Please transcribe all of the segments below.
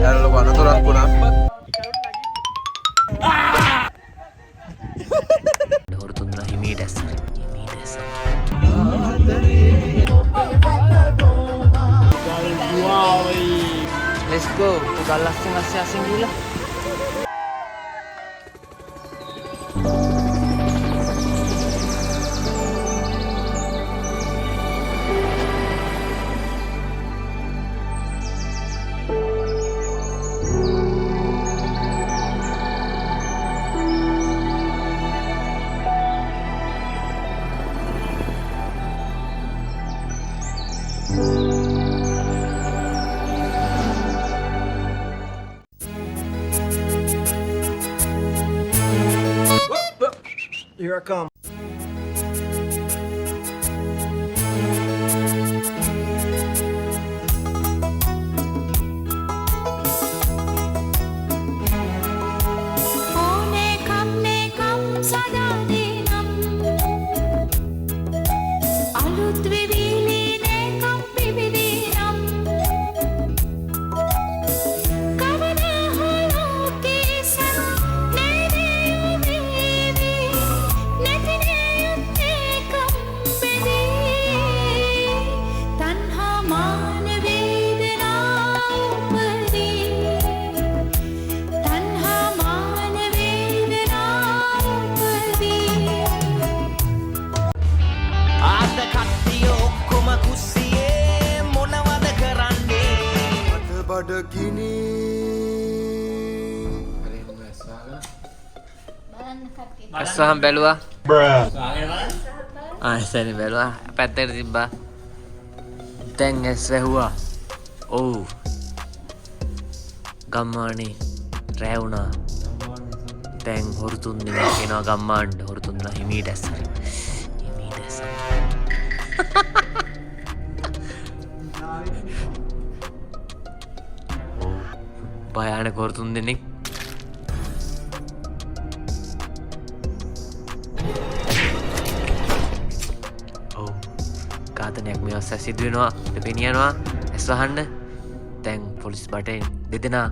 Jangan lupa nonton aku nak. Let's go. Udah asing gila. Here I come. Asam belua. Sini belua. Peter tiba. Teng eswehua. Oh. Gammani. Reuna. Teng hortun ni kena gamman hortun na himi dasar. Himi dasar. Oh. Bayanak hortun ni. ඝාතනයක් මේ ඔස්සේ සිදු වෙනවා දෙපෙනියනවා ඇස් වහන්න දැන් police බටේ දෙදෙනා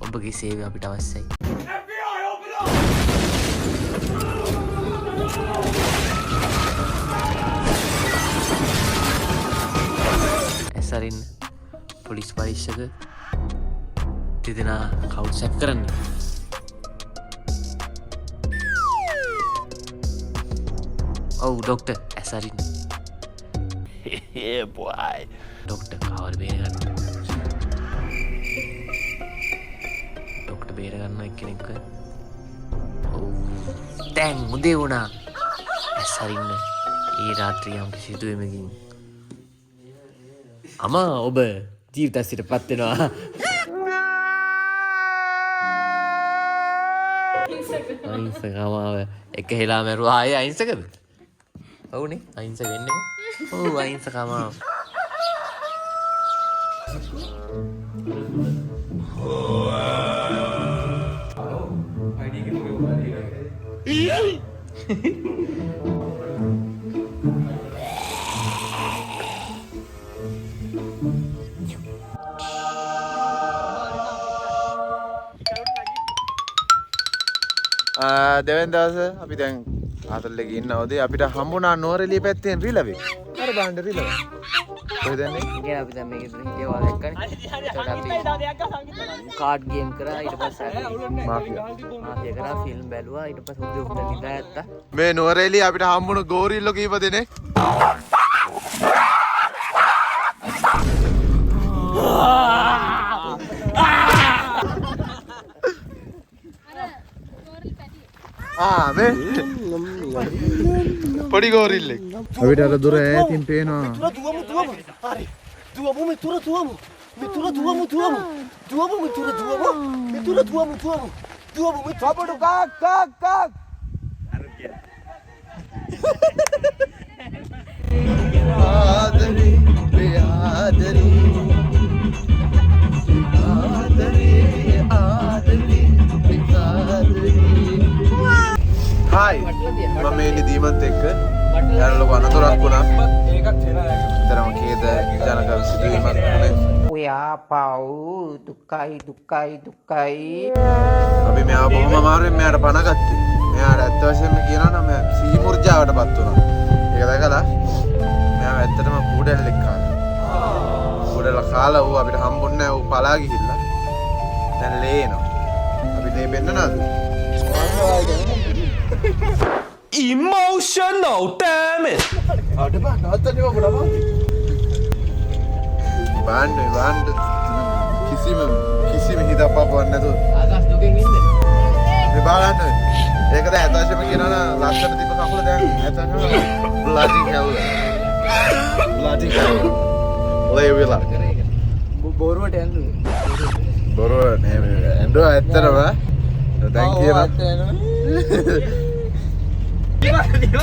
ඔබගේ සේවය අපිට අවශ්‍යයි ඇස් අරින්න පොලිස් පරීක්ෂක දෙදෙනා කවුද සැක් කරන්නේ ඔව් ડોක්ටර් ඇස් අරින්න Yeah, boy. Dokter kawal beragan. Dokter beragan naik kini ke. Oh, teng mude una. Asarin na. Ini ratri yang kesitu emegin. Ama oba ජීවිත සිරපත් වෙනවා. අහිංසකමාව එක හෙලා මරුවා ආයේ අහිංසකද? ඔව්නේ අහිංසක වෙන්නේ. Oh, අහිංසකමාව. දෙවෙනි දවසේ අපි දැන් ආතල්ලේ ඉන්නවද අපිට හම්බුණා නෝරෙලිය පැත්තෙන් රිලවේ. අර බලන්න රිලව. කොහෙද යන්නේ? ඉතින් අපි දැන් මේක හිටියවා දැක්කනේ. ඒකට අපි කාඩ් ගේම් කරා ඊට පස්සේ මාෆියා කරා ෆිල්ම් බැලුවා ඊට පස්සේ උදේ උදේ නිදා ඇත්තා. මේ නෝරෙලිය අපිට හම්බුණු ගෝරිල්ලෝ කීප දෙනෙක්? මේ පොඩි ගෝරිල්ලෙක් අපිට අර දුර ඈතින් පේනවා හරි දුවමු මෙතුර දුවමු අපඩු කාක් ආදරේ බෙආදරේ Hai, mama ini Dheemantha එක්ක යන ලොකු අනතුරක් වුණා. ඒකත් වෙනවා. තරම කේද ජනක සිදුවීමක් නේ. ඔයා පව් දුකයි. අපි මෙයා බොහොම අමාරුවෙන් මෙයාට පණ ගත්තේ. මෙයාට ඇත්ත වශයෙන්ම කියනවා නම් මෙයා සීමුර්ජාවටපත් වුණා. ඒක දැකලා මෙයා ඇත්තටම කුඩැල්ලෙක් කාලා. කුඩැල්ල කාලා ඌ අපිට හම්බුන්නේ නැහැ. ඌ පලා ගිහිල්ලා. දැන් ලේනවා. අපි ලේ බෙන්නනද? Emotional, damn it! අඩ බා නවත්තන්නේ මොකද බාන්න කිසිම හිතප්පවක් නැතුව ආකාශ දුකෙන් ඉන්නේ. මේ බලන්න ඒකද ඇතවශයෙන්ම කියනවා නම් ලස්සන තිබ්බ කකුල දැන් ඇතන බ්ලඩි කැවුල ලේ විලා බොරුවට යන්නේ. බොරුව නේ ඇඬුව ඇත්තටම දැන් කියනවා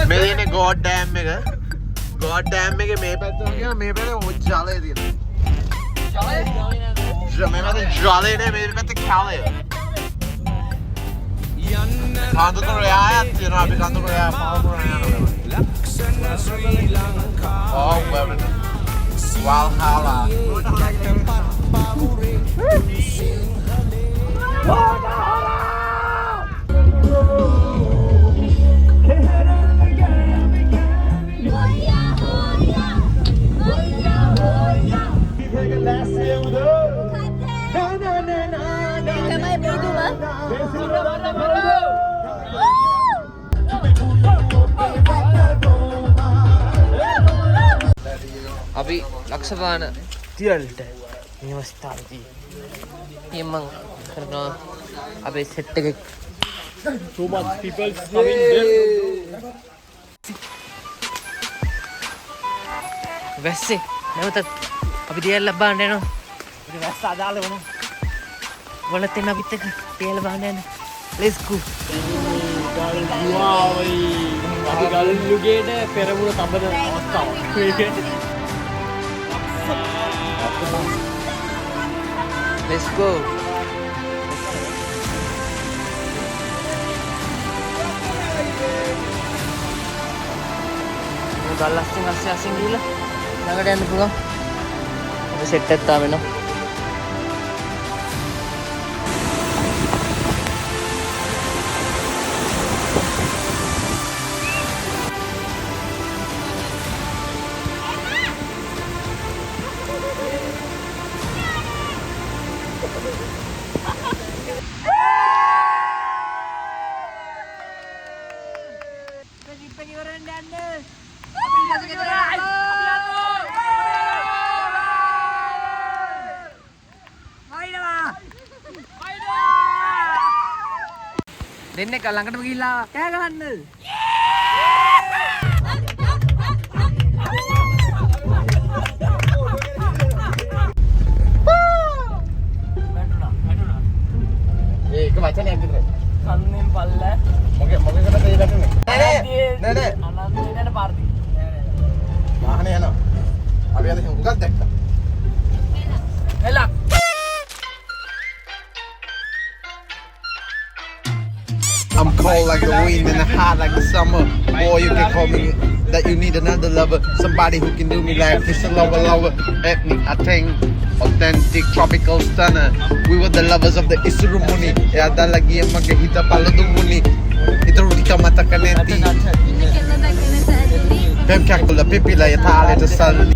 මේ ඉන්නේ ගෝඩ් ඩෑම් එක මේ පැත්තට ගියා මේ පැත්තේ ජලය තියෙනවා මේ පැත්තේ ජලය නේ මේ පැත්තේ කැලය කඳුකර යායක් තියෙනවා අපි කඳුකර යා පාවුන යනවා Oh, Valhalla. අපි ලක්ෂපාන තියල්ට මේ අවස්ථාවේදී මම කරනවා අපේ සෙට් එක So much people coming there. වැස්සේ නැවතත් අපි තියල් ලබාන්න යනවා. ඉතින් වැස්ස අදාළ වෙනවා. වලත් එන්න අපිත් එක්ක තියල් ලබාන්න යන්න. Let's go. අපි ගල් යුගයේට පෙරමුණ තබන අවස්ථාවක්. Let's go. ගල් අස්සෙන් ගිහලා ළඟට යන්න පුළුවන්. අපි සෙට් එකක් තාම වෙනවා. දෙන්නේ ළඟටම ගිහිල්ලා කෑ ගහන්න. ඒක වචනයක් විතරයි. කන්නෙන් පල්ල මොකේකටද ඒ වැටුනේ? නෑ. අනන්තේට පාර්දි. වාහනේ යනවා. අපි අද හුඟක් දැක්කා. එලා I'm cold like the wind and hot like the summer. Boy, you can call me that you need another lover. Somebody who can do me like this a lover. Ethnic, I think, authentic, tropical stunner. We were the lovers of the Isurumuni. Yada lagi yang mage hita paladumuni. Itu rika mata kaneti. Pem kakula pipila ya tale to salni.